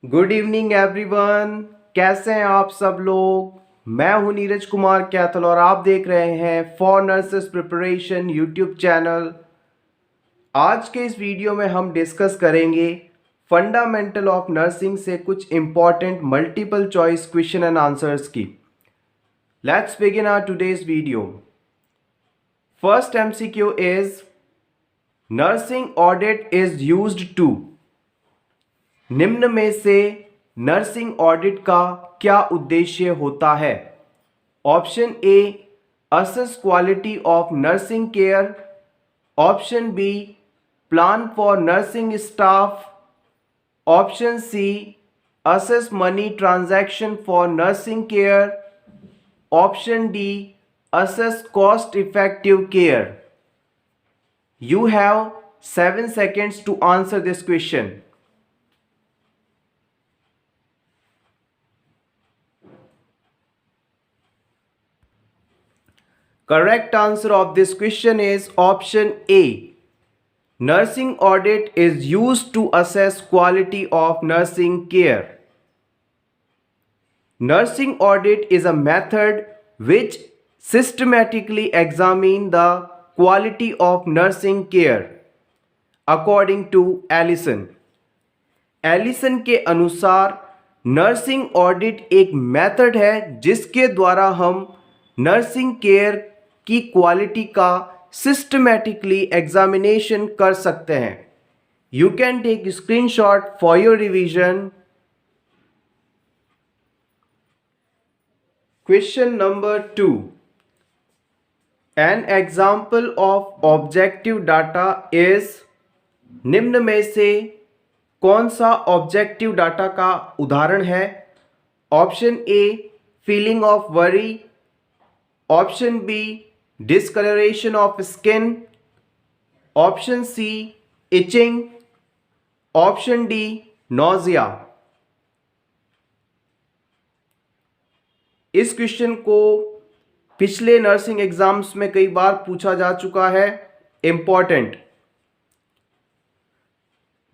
Good evening everyone. कैसे हैं आप सब लोग। मैं हूं नीरज कुमार कैथल और आप देख रहे हैं for nurses preparation YouTube channel. आज के इस वीडियो में हम डिस्कस करेंगे फंडामेंटल ऑफ नर्सिंग से कुछ important multiple choice question and answers की। Let's begin our today's video. First MCQ is nursing audit is used to. निम्न में से नर्सिंग ऑडिट का क्या उद्देश्य होता है। Option A assess quality of nursing care, option B plan for nursing staff, option C assess money transaction for nursing care, option D assess cost effective care. You have 7 seconds to answer this question. Correct answer of this question is option A. Nursing audit is used to assess quality of nursing care. Nursing audit is a method which systematically examines the quality of nursing care. According to Allison. Allison के अनुसार nursing audit एक method है जिसके द्वारा हम nursing care की quality का systematically examination कर सकते हैं। You can take screenshot for your revision. Question number 2। An example of objective data is. निम्न में से कौन सा ऑब्जेक्टिव डाटा का उदाहरण है। Option A feeling of worry, option B discoloration of skin, option C itching, option D nausea. इस question को पिछले नर्सिंग एग्जाम्स में कई बार पूछा जा चुका है। Important.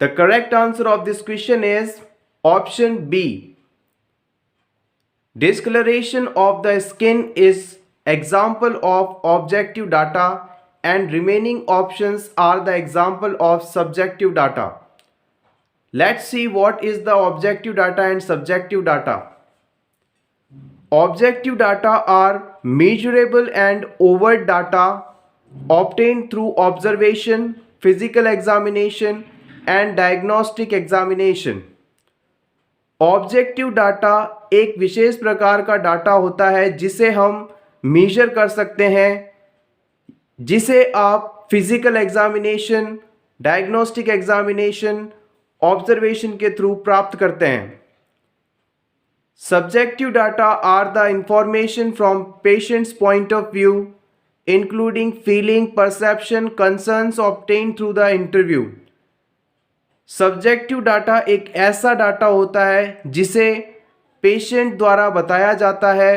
The correct answer of this question is option B. Discoloration of the skin is example of objective data and remaining options are the example of subjective data. Let's see what is the objective data and subjective data. Objective data are measurable and overt data obtained through observation, physical examination and diagnostic examination. Objective data एक विशेष प्रकार का data होता है जिसे हम major कर सकते हैं, जिसे आप physical examination, diagnostic examination, observation के थ्रू प्राप्त करते हैं। Subjective data are the information from patients point of view including feeling, perception, concerns obtained through the interview. Subjective data एक ऐसा डाटा होता है जिसे पेशेंट द्वारा बताया जाता है।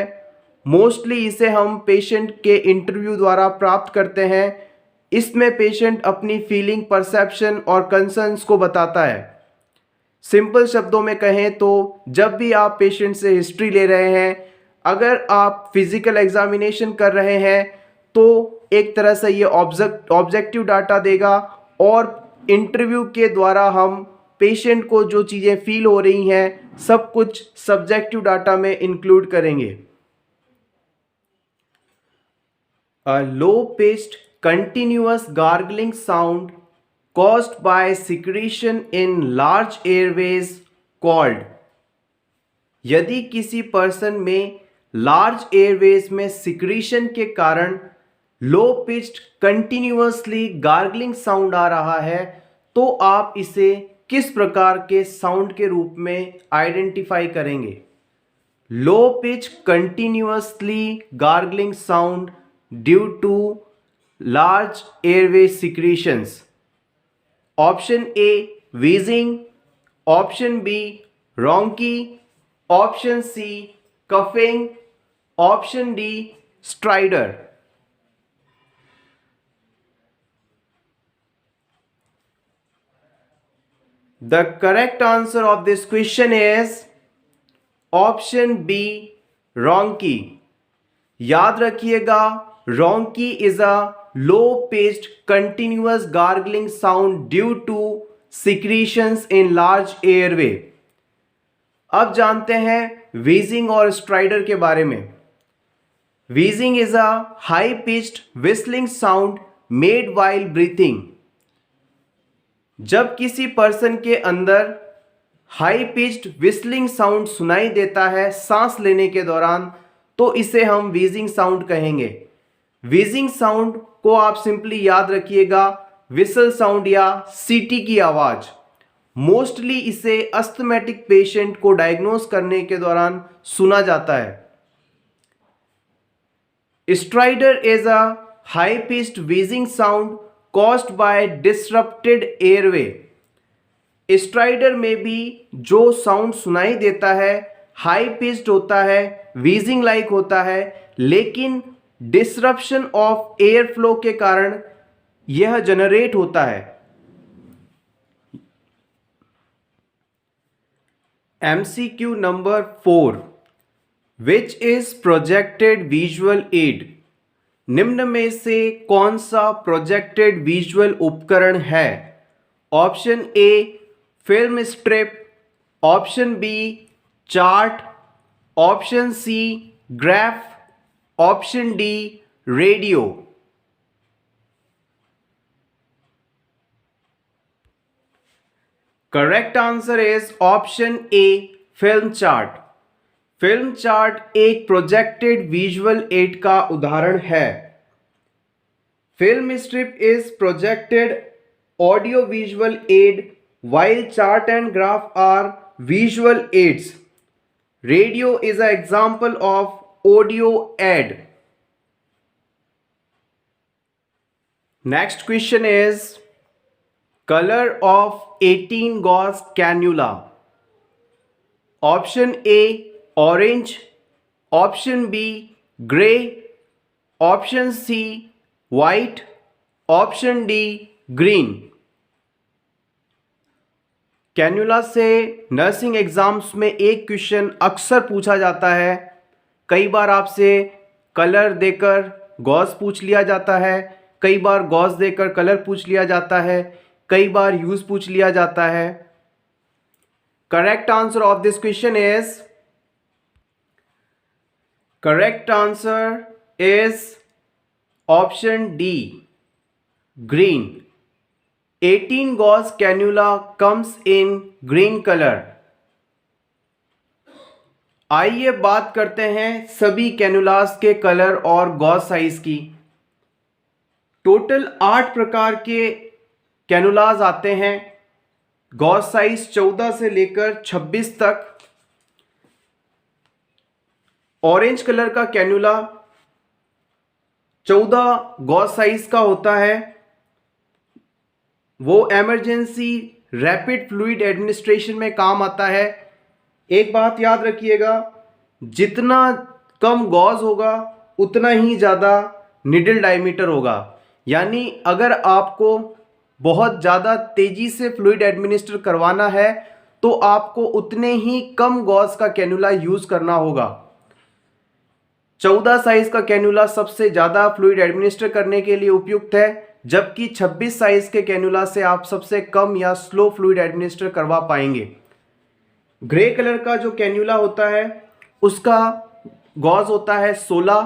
मोस्टली इसे हम पेशेंट के इंटरव्यू द्वारा प्राप्त करते हैं। इसमें पेशेंट अपनी फीलिंग, परसेप्शन और कंसर्न्स को बताता है। सिंपल शब्दों में कहें तो जब भी आप पेशेंट से हिस्ट्री ले रहे हैं, अगर आप फिजिकल एग्जामिनेशन कर रहे हैं तो एक तरह से ये ऑब्जेक्टिव डाटा देगा और इंटरव्यू के द्वारा हम पेशेंट को जो चीज़ें फील हो रही हैं सब कुछ सब्जेक्टिव डाटा में इंक्लूड करेंगे। A low pitched continuous gargling sound caused by secretion in large airways called। यदि किसी पर्सन में लार्ज एयरवेज में सिक्रीशन के कारण लो पिच्ड कंटिन्यूअसली गार्गलिंग साउंड आ रहा है तो आप इसे किस प्रकार के साउंड के रूप में आइडेंटिफाई करेंगे। Low pitch continuously gargling sound due to large airway secretions. Option A wheezing, option B rhonchi, option C coughing, option D stridor. The correct answer of this question is option B, ronky. याद रखिएगा, ronky is a low-pitched continuous gargling sound due to secretions in large airway. अब जानते हैं wheezing और strider के बारे में। Wheezing is a high-pitched whistling sound made while breathing. जब किसी पर्सन के अंदर हाई पिच्ड विस्लिंग साउंड सुनाई देता है सांस लेने के दौरान, तो इसे हम व्हीजिंग साउंड कहेंगे। व्हीजिंग साउंड को आप सिंपली याद रखिएगा विसल साउंड या सीटी की आवाज। मोस्टली इसे अस्थमैटिक पेशेंट को डायग्नोस करने के दौरान सुना जाता है। Stridor is a high pitched wheezing sound caused by disrupted airway. Stridor में भी जो साउंड सुनाई देता है हाई पिच्ड होता है, व्हीजिंग लाइक होता है, लेकिन डिसरप्शन ऑफ एयर फ्लो के कारण यह जनरेट होता है। MCQ number 4, which is projected visual aid? निम्न में से कौन सा प्रोजेक्टेड विजुअल उपकरण है? Option A film strip, option B chart, option C graph, option D radio. Correct answer is option A film chart. Film chart एक projected visual aid का उदाहरण है। Film strip is projected audio visual aid while chart and graph are visual aids. Radio is an example of audio aid. Next question is color of 18 gauge cannula. Option A orange, option B gray, option C white, option D green. Cannula से nursing exams में एक question अक्सर पूछा जाता है। कई बार आपसे colour देकर गॉज पूछ लिया जाता है, कई बार गॉज देकर कलर पूछ लिया जाता है, कई बार यूज पूछ लिया जाता है। Correct answer of this question is option D green. 18 gauge cannula comes in green color. आइए बात करते हैं सभी कैनुलास के कलर और गॉज साइज की। टोटल 8 प्रकार के कैनुलास आते हैं। गॉज साइज 14 से लेकर 26 तक। ऑरेंज कलर का कैनुला 14 गॉज साइज का होता है। वो इमरजेंसी रैपिड फ्लूइड एडमिनिस्ट्रेशन में काम आता है। एक बात याद रखिएगा, जितना कम गॉज होगा उतना ही ज़्यादा निडल डायमीटर होगा। यानी अगर आपको बहुत ज़्यादा तेज़ी से फ्लूइड एडमिनिस्टर करवाना है तो आपको उतने ही कम गॉज का कैनुला यूज़ करना होगा। 14 साइज का कैनुला सबसे ज़्यादा फ्लूइड एडमिनिस्टर करने के लिए उपयुक्त है, जबकि 26 साइज के कैनुला से आप सबसे कम या स्लो फ्लूइड एडमिनिस्टर करवा पाएंगे। ग्रे कलर का जो कैनुला होता है उसका गॉज होता है 16,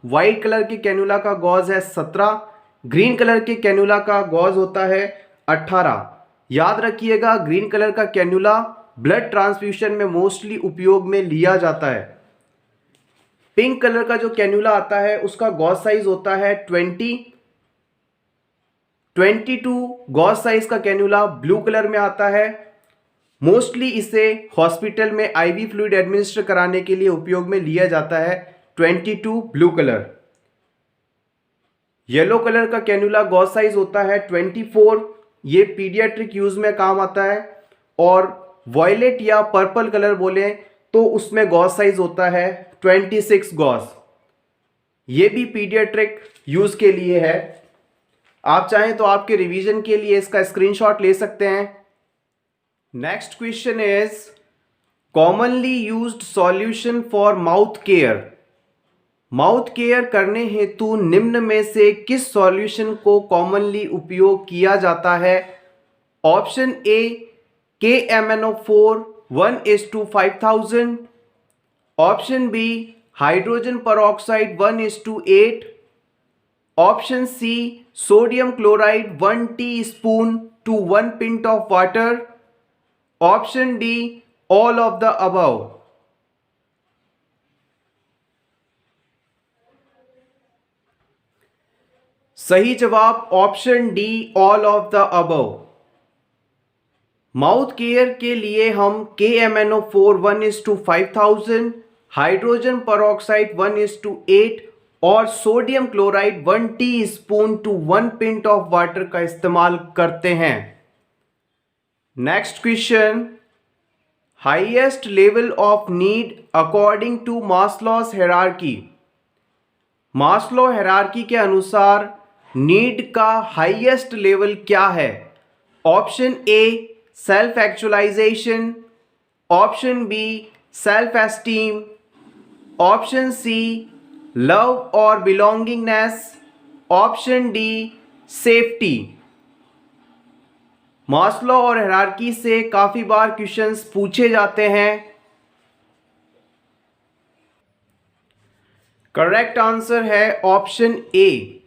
वाइट कलर के कैनुला का गॉज है 17, ग्रीन कलर के कैनुला का गॉज होता है 18। याद रखिएगा, ग्रीन कलर का कैनुला ब्लड ट्रांसफ्यूशन में मोस्टली उपयोग में लिया जाता है। पिंक कलर का जो कैनुला आता है उसका गॉज साइज होता है 22 गॉज साइज का कैनुला ब्लू कलर में आता है। मोस्टली इसे हॉस्पिटल में आईवी फ्लूइड एडमिनिस्टर कराने के लिए उपयोग में लिया जाता है। 22 ब्लू कलर। येलो कलर का कैनुला गॉज साइज होता है 24, ये पीडियाट्रिक यूज में काम आता है। और वॉयलेट या पर्पल कलर बोले तो उसमें गॉज साइज होता है 26 गॉज, ये भी पीडियाट्रिक यूज के लिए है। आप चाहें तो आपके रिवीजन के लिए इसका स्क्रीनशॉट ले सकते हैं। Next question is commonly used solution for mouth care. Mouth care करने हेतु निम्न में से किस सॉल्यूशन को कॉमनली उपयोग किया जाता है? Option A KMnO4 1:5000, option B hydrogen peroxide 1:8, option C sodium chloride 1 teaspoon to 1 pint of water, option D all of the above. सही जवाब option D all of the above. Mouth care के लिए हम KMnO4 1:5000, hydrogen peroxide 1:8 और sodium chloride 1 teaspoon to 1 pint of water का इस्तेमाल करते हैं। Next question, highest level of need according to मास्लोस hierarchy. Maslow hierarchy के अनुसार नीड का हाईएस्ट लेवल क्या है? Option A self actualization, option B self esteem, option C love और belongingness, option D safety. Maslow और हायरार्की से काफी बार क्वेश्चंस पूछे जाते हैं। करेक्ट आंसर है option A.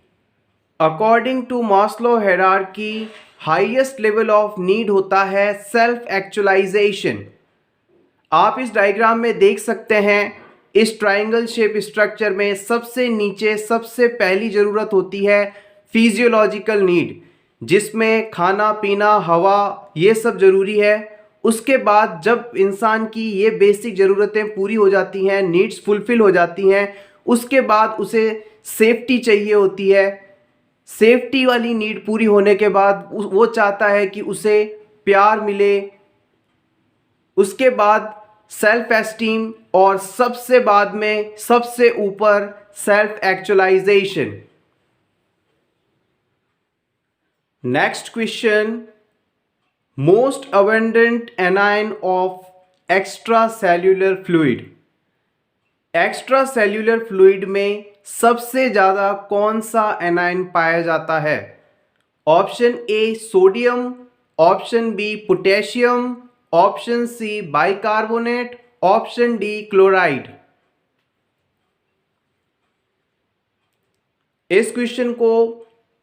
According to Maslow hierarchy highest level of need होता है सेल्फ एक्चुअलाइजेशन। आप इस डायग्राम में देख सकते हैं, इस ट्रायंगल शेप स्ट्रक्चर में सबसे नीचे सबसे पहली ज़रूरत होती है फिजियोलॉजिकल नीड, जिसमें खाना पीना हवा ये सब ज़रूरी है। उसके बाद जब इंसान की ये बेसिक ज़रूरतें पूरी हो जाती हैं, नीड्स फुलफ़िल हो जाती हैं, उसके बाद उसे सेफ्टी चाहिए होती है। सेफ्टी वाली नीड पूरी होने के बाद वो चाहता है कि उसे प्यार मिले, उसके बाद सेल्फ एस्टीम और सबसे बाद में सबसे ऊपर self actualization. Next question, most abundant anion of extracellular fluid. Extracellular fluid में सबसे ज़्यादा कौन सा एनायन पाया जाता है? Option A sodium, option B potassium, option C bicarbonate, option D chloride. इस क्वेश्चन को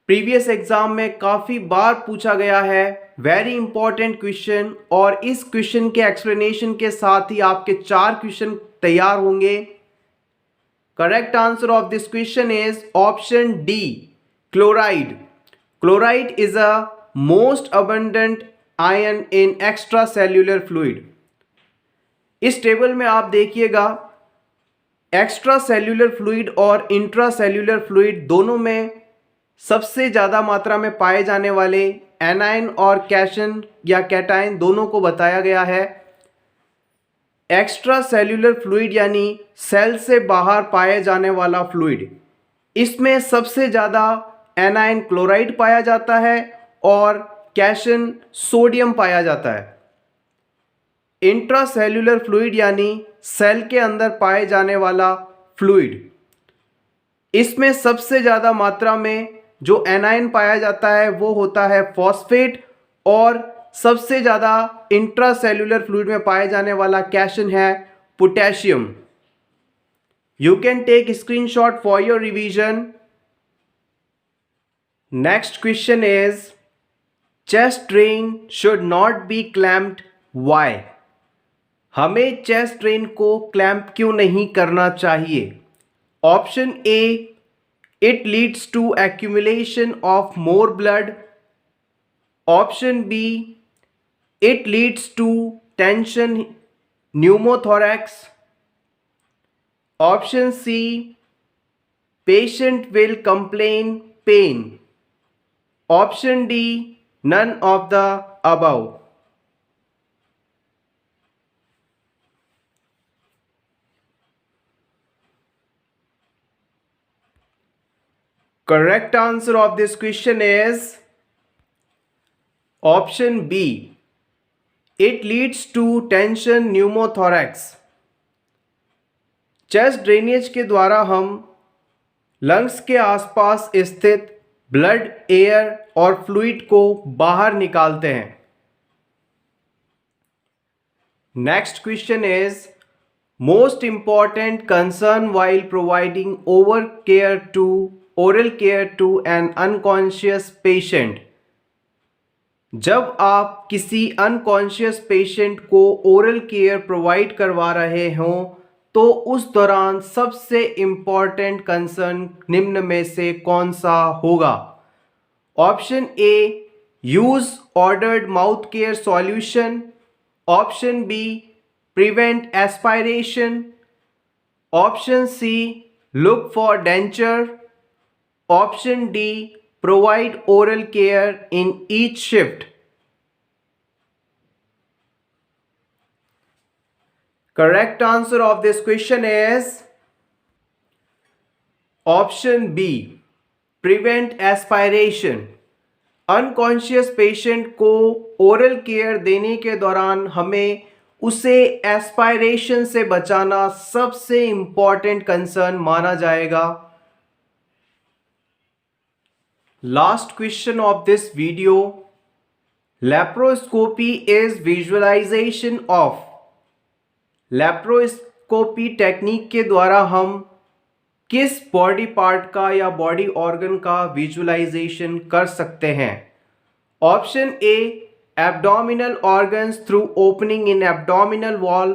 प्रीवियस एग्जाम में काफ़ी बार पूछा गया है, वेरी इंपॉर्टेंट क्वेश्चन, और इस क्वेश्चन के एक्सप्लेनेशन के साथ ही आपके 4 क्वेश्चन तैयार होंगे। Correct answer of this question is option D, chloride. Chloride is a most abundant ion in extracellular fluid. इस टेबल में आप देखिएगा, एक्स्ट्रा सेल्यूलर फ्लूइड और इंट्रा सेल्यूलर फ्लूइड दोनों में सबसे ज़्यादा मात्रा में पाए जाने वाले एनायन और कैशन या कैटायन दोनों को बताया गया है। एक्स्ट्रा सेल्यूलर फ्लूइड यानी सेल से बाहर पाए जाने वाला फ्लूइड, इसमें सबसे ज़्यादा एनायन क्लोराइड पाया जाता है और कैशन सोडियम पाया जाता है। इंट्रा सेल्यूलर फ्लूइड यानी सेल के अंदर पाए जाने वाला फ्लूइड, इसमें सबसे ज़्यादा मात्रा में जो एनायन पाया जाता है वो होता है फॉस्फेट, और सबसे ज़्यादा इंट्रासेल्यूलर फ्लूइड में पाए जाने वाला कैशन है potassium. You can take screenshot for your revision. Next question is chest drain should not be clamped, why? हमें चेस्ट ड्रेन को क्लैम्प क्यों नहीं करना चाहिए? Option A it leads to accumulation of more blood, option B it leads to tension pneumothorax, option C patient will complain pain, option D none of the above. Correct answer of this question is option B. It leads to tension pneumothorax. Chest drainage के द्वारा हम lungs के आसपास स्थित blood, air और fluid को बाहर निकालते हैं. Next question is most important concern while providing oral care to an unconscious patient. जब आप किसी अनकॉन्शियस पेशेंट को ओरल केयर प्रोवाइड करवा रहे हों तो उस दौरान सबसे इम्पॉर्टेंट कंसर्न निम्न में से कौन सा होगा? Option A, use ordered mouth care solution. Option B, prevent aspiration. Option C, look for denture. Option D, provide oral care in each shift. Correct answer of this question is option B, prevent aspiration. Unconscious patient को oral care देने के दौरान हमें उसे aspiration से बचाना सबसे important concern माना जाएगा. Last question of this video. Laparoscopy is visualization of. Laparoscopy technique के द्वारा हम किस बॉडी पार्ट का या बॉडी ऑर्गन का विजुअलाइजेशन कर सकते हैं? Option A, abdominal organs through opening in abdominal wall.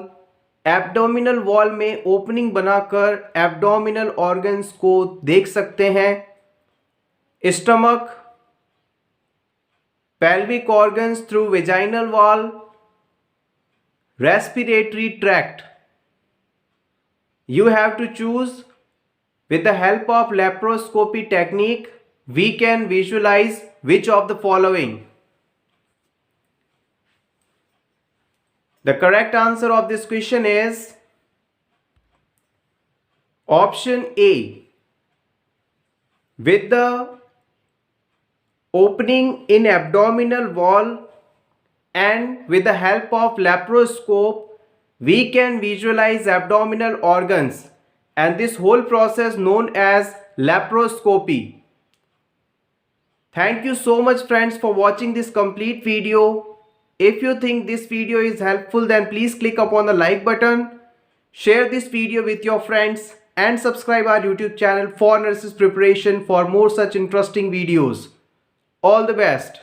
Abdominal wall में ओपनिंग बनाकर एब्डोमिनल ऑर्गन्स को देख सकते हैं. Stomach, pelvic organs through vaginal wall. Respiratory tract. You have to choose. With the help of laparoscopy technique, we can visualize which of the following. The correct answer of this question is option A. With the opening in abdominal wall and with the help of laparoscope, we can visualize abdominal organs, and this whole process known as laparoscopy. Thank you so much friends for watching this complete video. If you think this video is helpful, then please click upon the like button, share this video with your friends and subscribe our YouTube channel for nurses preparation for more such interesting videos. All the best.